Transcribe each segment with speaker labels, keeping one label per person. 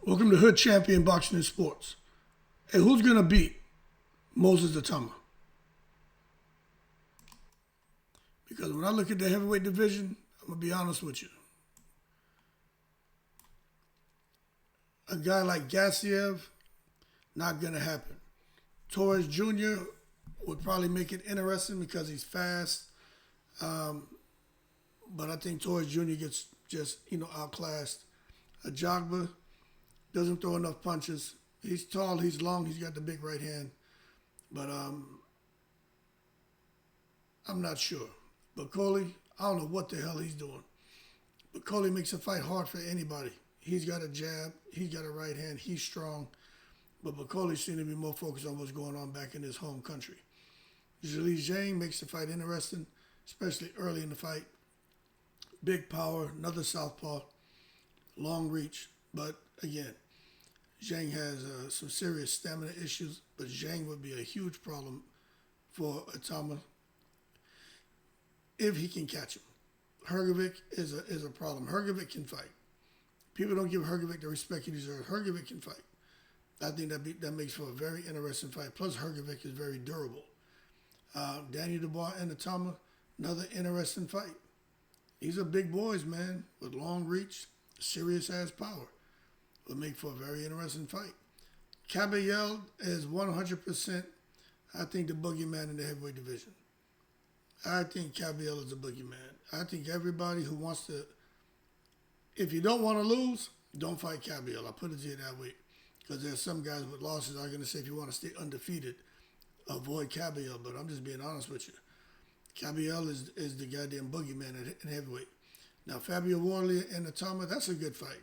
Speaker 1: Welcome to Hood Champion Boxing and Sports. Hey, who's gonna beat Moses Itauma? Because when I look at the heavyweight division, I'm gonna be honest with you. A guy like Gassiev, not gonna happen. Torres Jr. would probably make it interesting because he's fast. But I think Torres Jr. gets just, outclassed. Ajagba doesn't throw enough punches. He's tall, he's long, he's got the big right hand. But I'm not sure. But Coley, I don't know what the hell he's doing. But Coley makes a fight hard for anybody. He's got a jab, he's got a right hand, he's strong. But Bakoli seems to be more focused on what's going on back in his home country. Zhilei Zhang makes the fight interesting, especially early in the fight. Big power, another southpaw, long reach. But again, Zhang has some serious stamina issues, but Zhang would be a huge problem for Itauma if he can catch him. Hrgovic is a problem. Hrgovic can fight. People don't give Hrgovic the respect he deserves. Hrgovic can fight. I think that makes for a very interesting fight. Plus, Hrgovic is very durable. Daniel Dubois and Itauma, another interesting fight. These are big boys, man, with long reach, serious-ass power. Will make for a very interesting fight. Caballel is 100%, I think, the boogeyman in the heavyweight division. I think Caballel is a boogeyman. I think everybody who wants to, if you don't want to lose, don't fight Caballel. I'll put it to you that way. Because there's some guys with losses are going to say if you want to stay undefeated, avoid Caballel. But I'm just being honest with you. Caballel is the goddamn boogeyman in heavyweight. Now, Fabio Wardley and Itauma, that's a good fight.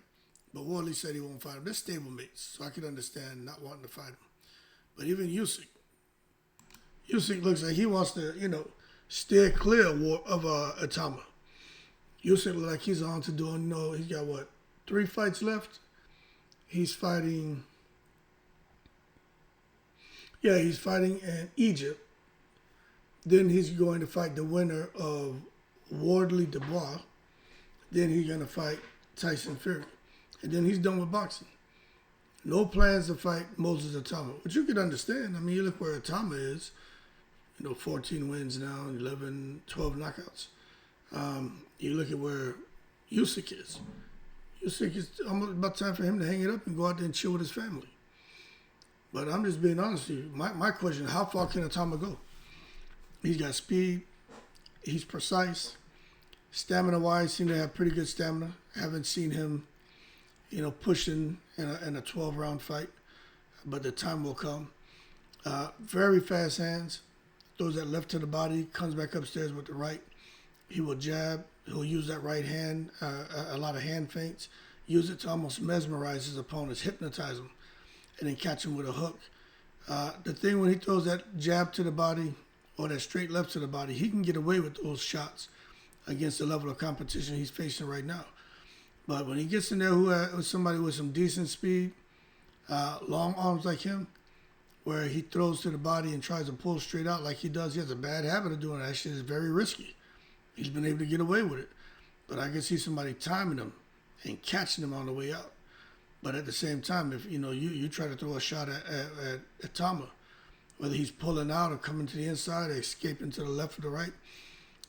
Speaker 1: But Wardley said he won't fight him. They're stablemates, so I could understand not wanting to fight him. But even Usyk looks like he wants to, steer clear of Itauma. Usyk looks like he's on to doing, he's got, 3 fights left? He's fighting in Egypt. Then he's going to fight the winner of Wardley Dubois. Then he's going to fight Tyson Fury. And then he's done with boxing. No plans to fight Moses Itauma, which you could understand. I mean, you look where Itauma is. 14 wins now, 12 knockouts. You look at where Usyk is. Usyk is almost about time for him to hang it up and go out there and chill with his family. But I'm just being honest with you. My question is, how far can Itauma go? He's got speed. He's precise. Stamina-wise, seems to have pretty good stamina. Haven't seen him, pushing in a 12-round fight. But the time will come. Very fast hands. Throws that left to the body. Comes back upstairs with the right. He will jab. He'll use that right hand, a lot of hand feints. Use it to almost mesmerize his opponents, hypnotize them, and then catch him with a hook. The thing when he throws that jab to the body or that straight left to the body, he can get away with those shots against the level of competition he's facing right now. But when he gets in there with somebody with some decent speed, long arms like him, where he throws to the body and tries to pull straight out like he does, he has a bad habit of doing that. That shit is very risky. He's been able to get away with it. But I can see somebody timing him and catching him on the way out. But at the same time, if you try to throw a shot at Itauma, whether he's pulling out or coming to the inside or escaping to the left or the right,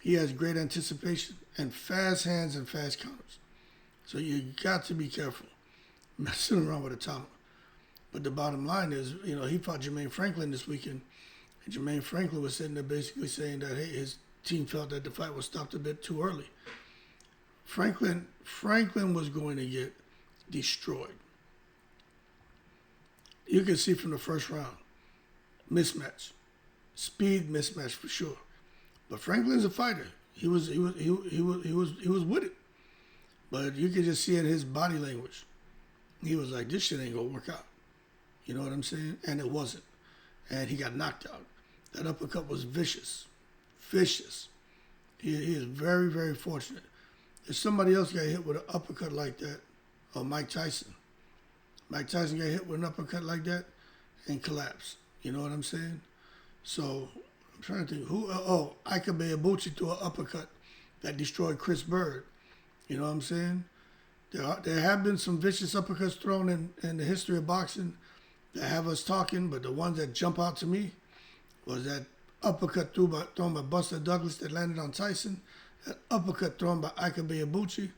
Speaker 1: he has great anticipation and fast hands and fast counters. So you got to be careful messing around with Itauma. But the bottom line is, he fought Jermaine Franklin this weekend. And Jermaine Franklin was sitting there basically saying that, hey, his team felt that the fight was stopped a bit too early. Franklin was going to get destroyed. You can see from the first round, mismatch, speed mismatch for sure. But Franklin's a fighter. He was with it. But you could just see in his body language, he was like, this shit ain't gonna work out. You know what I'm saying? And it wasn't. And he got knocked out. That uppercut was vicious. Vicious. He is very, very fortunate. If somebody else got hit with an uppercut like that, or Mike Tyson got hit with an uppercut like that and collapsed. You know what I'm saying? So I'm trying to think Ike Ibuchi threw an uppercut that destroyed Chris Bird. You know what I'm saying? There have been some vicious uppercuts thrown in the history of boxing that have us talking, but the ones that jump out to me was that uppercut thrown by Buster Douglas that landed on Tyson, that uppercut thrown by Ike Ibuchi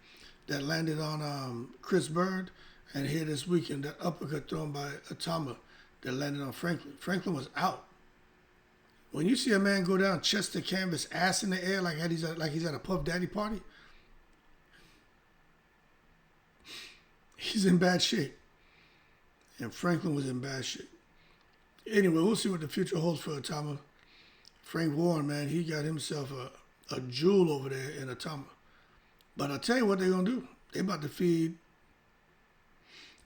Speaker 1: that landed on Chris Bird, and here this weekend, that uppercut thrown by Itauma that landed on Franklin. Franklin was out. When you see a man go down chest to canvas, ass in the air like he's at a Puff Daddy party, he's in bad shape. And Franklin was in bad shape. Anyway, we'll see what the future holds for Itauma. Frank Warren, man, he got himself a jewel over there in Itauma. But I'll tell you what they're going to do. They're about to feed.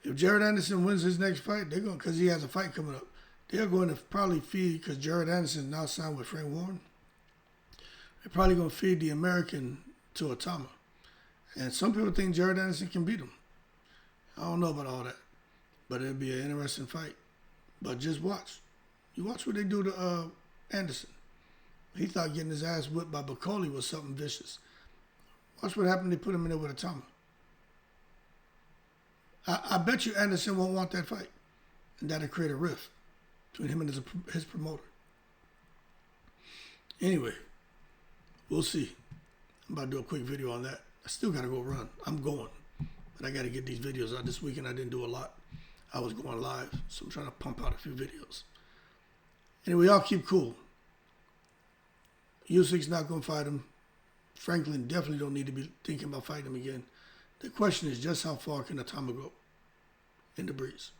Speaker 1: If Jared Anderson wins his next fight, they're going, because he has a fight coming up, they're going to probably feed, because Jared Anderson is now signed with Frank Warren, they're probably going to feed the American to Itauma. And some people think Jared Anderson can beat him. I don't know about all that. But it'll be an interesting fight. But just watch. You watch what they do to Anderson. He thought getting his ass whipped by Bacoli was something vicious. Watch what happened. They put him in there with Itauma. I bet you Anderson won't want that fight. And that'll create a rift between him and his promoter. Anyway, we'll see. I'm about to do a quick video on that. I still got to go run. I'm going. But I got to get these videos out. This weekend I didn't do a lot. I was going live, so I'm trying to pump out a few videos. Anyway, y'all keep cool. Usyk's not going to fight him. Franklin definitely don't need to be thinking about fighting him again. The question is just how far can Itauma go in the breeze?